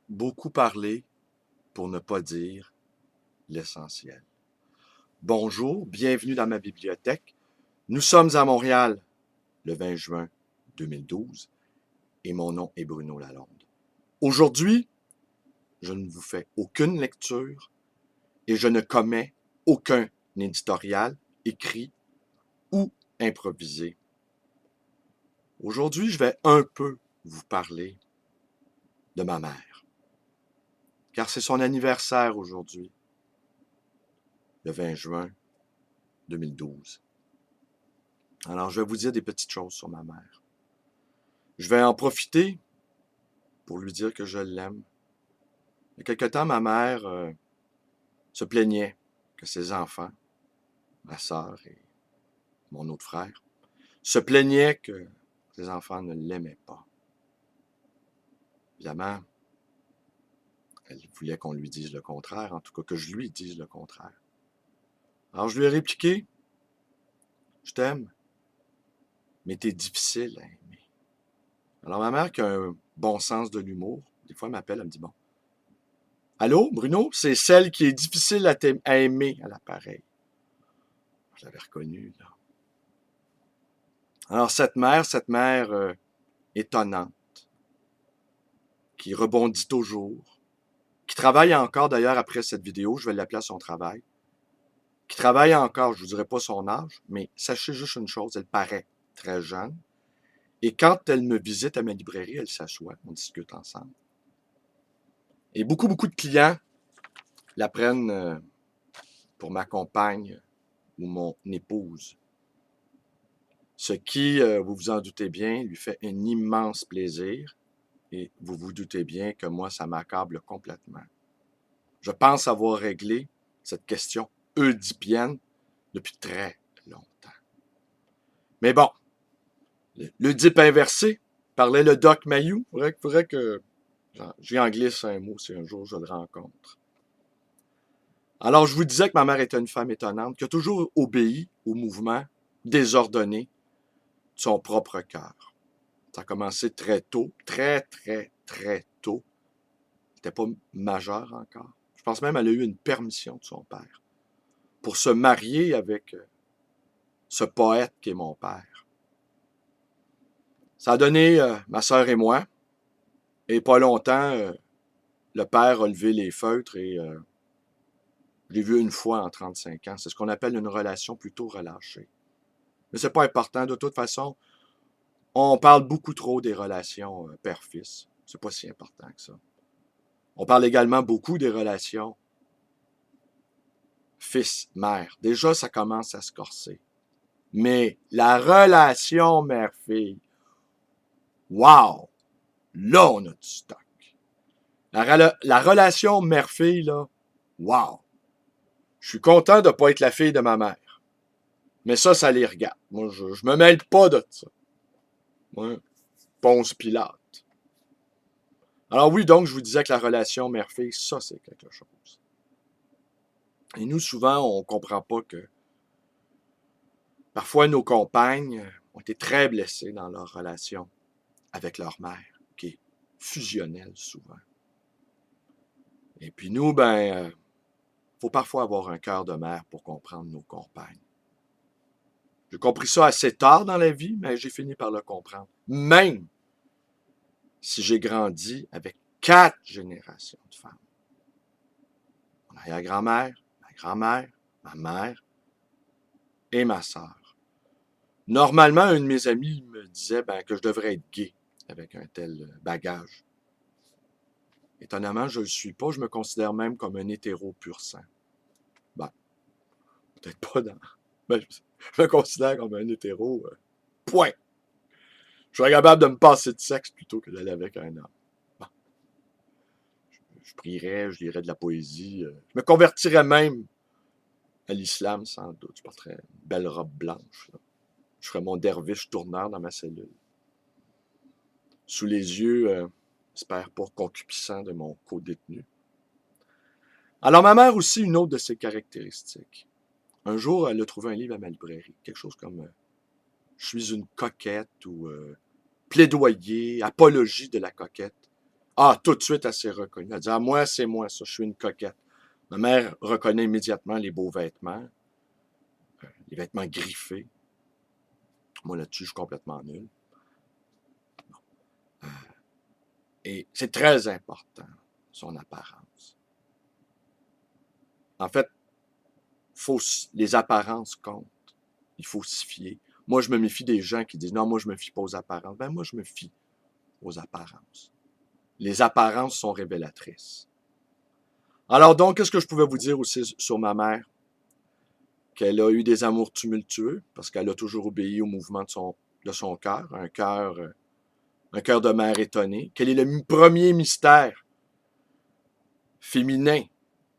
beaucoup parler pour ne pas dire l'essentiel. Bonjour, bienvenue dans ma bibliothèque. Nous sommes à Montréal le 20 juin 2012 et mon nom est Bruno Lalonde. Aujourd'hui, je ne vous fais aucune lecture et je ne commets aucun éditorial écrit ou improvisé. Aujourd'hui, je vais un peu vous parler de ma mère, car c'est son anniversaire aujourd'hui, le 20 juin 2012. Alors, je vais vous dire des petites choses sur ma mère. Je vais en profiter pour lui dire que je l'aime. Il y a quelque temps, ma mère se plaignait que ses enfants, ma sœur et mon autre frère, se plaignaient que ses enfants ne l'aimaient pas. Évidemment, elle voulait qu'on lui dise le contraire, en tout cas que je lui dise le contraire. Alors, je lui ai répliqué, je t'aime, mais t'es difficile à aimer. Alors, ma mère, qui a un bon sens de l'humour, des fois, elle m'appelle, elle me dit, bon, allô, Bruno, c'est celle qui est difficile à aimer à l'appareil. Je l'avais reconnue, là. Alors, cette mère étonnante, qui rebondit toujours, qui travaille encore, d'ailleurs, après cette vidéo, je vais l'appeler à son travail, qui travaille encore, je ne vous dirai pas son âge, mais sachez juste une chose, elle paraît très jeune. Et quand elle me visite à ma librairie, elle s'assoit, on discute ensemble. Et beaucoup de clients la prennent pour ma compagne ou mon épouse. Ce qui, vous vous en doutez bien, lui fait un immense plaisir. Et vous vous doutez bien que moi, ça m'accable complètement. Je pense avoir réglé cette question oedipienne depuis très longtemps. Mais bon, l'Oedipe inversé, parlait le Doc Mayou. Faudrait que j'y en glisse un mot si un jour je le rencontre. Alors, je vous disais que ma mère était une femme étonnante, qui a toujours obéi au mouvement désordonné de son propre cœur. Ça a commencé très tôt, très tôt. Elle n'était pas majeure encore. Je pense même qu'elle a eu une permission de son père pour se marier avec ce poète qui est mon père. Ça a donné ma sœur et moi, et pas longtemps, le père a levé les feutres et je l'ai vu une fois en 35 ans. C'est ce qu'on appelle une relation plutôt relâchée. Mais c'est pas important. De toute façon, on parle beaucoup trop des relations père-fils. C'est pas si important que ça. On parle également beaucoup des relations fils-mère. Déjà, ça commence à se corser. Mais la relation mère-fille, wow! Là, on a du stock. La relation mère-fille, là, wow! Je suis content de ne pas être la fille de ma mère. Mais ça les regarde. Moi, je me mêle pas de ça. Moi, Ponce Pilate. Alors oui, donc, je vous disais que la relation mère-fille, ça, c'est quelque chose. Et nous, souvent, on ne comprend pas que parfois nos compagnes ont été très blessées dans leur relation avec leur mère, qui est fusionnelle souvent. Et puis nous, faut parfois avoir un cœur de mère pour comprendre nos compagnes. J'ai compris ça assez tard dans la vie, mais j'ai fini par le comprendre. Même si j'ai grandi avec 4 générations de femmes. Mon arrière-grand-mère, ma grand-mère, ma mère et ma sœur. Normalement, un de mes amis me disait que je devrais être gay avec un tel bagage. Étonnamment, je ne le suis pas. Je me considère même comme un hétéro pur sang. Peut-être pas dans... je me considère comme un hétéro. Point. Je serais capable de me passer de sexe plutôt que d'aller avec un homme. Bon. Je prierais, je lirais de la poésie. Je me convertirais même à l'islam, sans doute. Je porterais une belle robe blanche. Là. Je ferais mon derviche tourneur dans ma cellule. Sous les yeux, j'espère pas concupissants de mon co-détenu. Alors, ma mère aussi, une autre de ses caractéristiques. Un jour, elle a trouvé un livre à ma librairie. Quelque chose comme Je suis une coquette ou plaidoyer, apologie de la coquette Ah, tout de suite, elle s'est reconnue. Elle dit, ah, moi, c'est moi, ça, je suis une coquette. Ma mère reconnaît immédiatement les beaux vêtements, les vêtements griffés. Moi, là-dessus, je suis complètement nul. Et c'est très important, son apparence. En fait, les apparences comptent. Il faut s'y fier. Moi, je me méfie des gens qui disent, non, moi, je me fie pas aux apparences. Ben, moi, je me fie aux apparences. Les apparences sont révélatrices. Alors donc, qu'est-ce que je pouvais vous dire aussi sur ma mère? Qu'elle a eu des amours tumultueux, parce qu'elle a toujours obéi au mouvement de son cœur, un cœur de mère étonné. Quel est le premier mystère féminin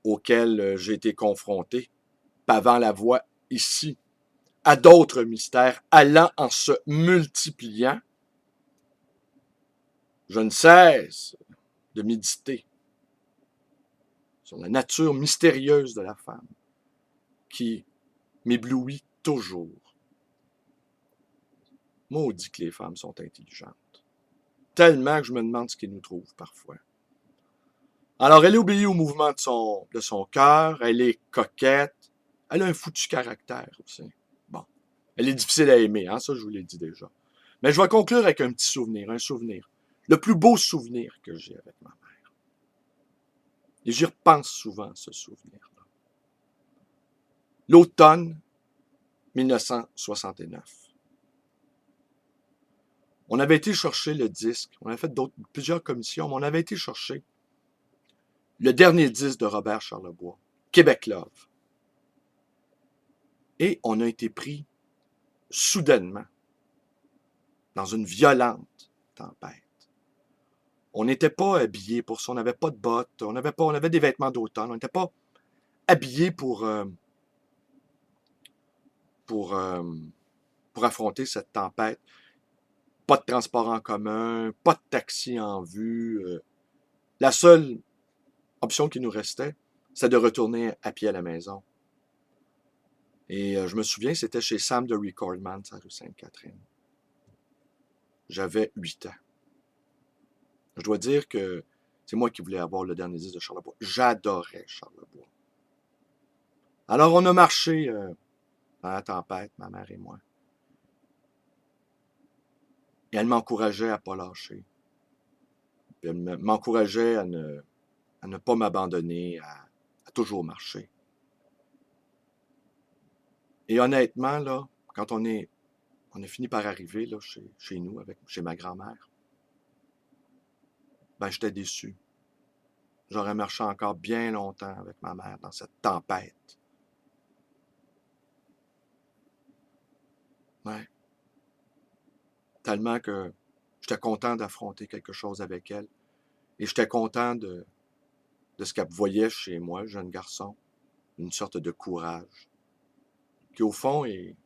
auquel j'ai été confronté, pavant la voie ici, à d'autres mystères, allant en se multipliant? Je ne cesse de méditer sur la nature mystérieuse de la femme qui m'éblouit toujours. Maudit que les femmes sont intelligentes. Tellement que je me demande ce qu'ils nous trouvent parfois. Alors, elle obéit au mouvement de son cœur, elle est coquette, elle a un foutu caractère aussi. Bon, elle est difficile à aimer, hein, ça je vous l'ai dit déjà. Mais je vais conclure avec un petit souvenir, un souvenir. Le plus beau souvenir que j'ai avec ma mère. Et j'y repense souvent, ce souvenir-là. L'automne 1969. On avait été chercher le disque, on avait fait plusieurs commissions, mais on avait été chercher le dernier disque de Robert Charlebois, Québec Love. Et on a été pris soudainement dans une violente tempête. On n'était pas habillés pour ça, on n'avait pas de bottes, on avait des vêtements d'automne, on n'était pas habillés pour affronter cette tempête. Pas de transport en commun, pas de taxi en vue. La seule option qui nous restait, c'est de retourner à pied à la maison. Et je me souviens, c'était chez Sam de Recordman, à rue Sainte-Catherine. J'avais 8 ans. Je dois dire que c'est moi qui voulais avoir le dernier disque de Charlebois. J'adorais Charlebois. Alors, on a marché dans la tempête, ma mère et moi. Et elle m'encourageait à ne pas lâcher. Puis elle m'encourageait à ne pas m'abandonner, à toujours marcher. Et honnêtement, là, quand on a fini par arriver là, chez nous, chez ma grand-mère, ben j'étais déçu. J'aurais marché encore bien longtemps avec ma mère dans cette tempête. Ouais. Tellement que j'étais content d'affronter quelque chose avec elle. Et j'étais content de ce qu'elle voyait chez moi, jeune garçon. Une sorte de courage. Qui, au fond, est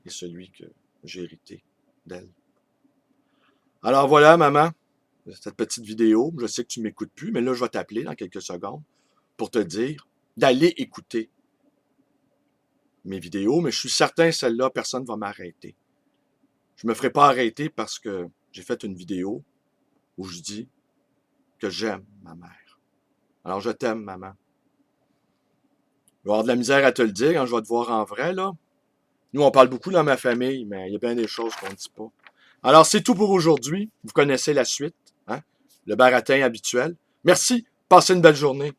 celui que j'ai hérité d'elle. Alors voilà, maman, cette petite vidéo. Je sais que tu ne m'écoutes plus, mais là, je vais t'appeler dans quelques secondes pour te dire d'aller écouter mes vidéos, mais je suis certain que celle-là, personne ne va m'arrêter. Je ne me ferai pas arrêter parce que j'ai fait une vidéo où je dis que j'aime ma mère. Alors, je t'aime, maman. Je vais avoir de la misère à te le dire quand je vais te voir en vrai, là. Nous, on parle beaucoup dans ma famille, mais il y a bien des choses qu'on ne dit pas. Alors, c'est tout pour aujourd'hui. Vous connaissez la suite, hein? Le baratin habituel. Merci. Passez une belle journée.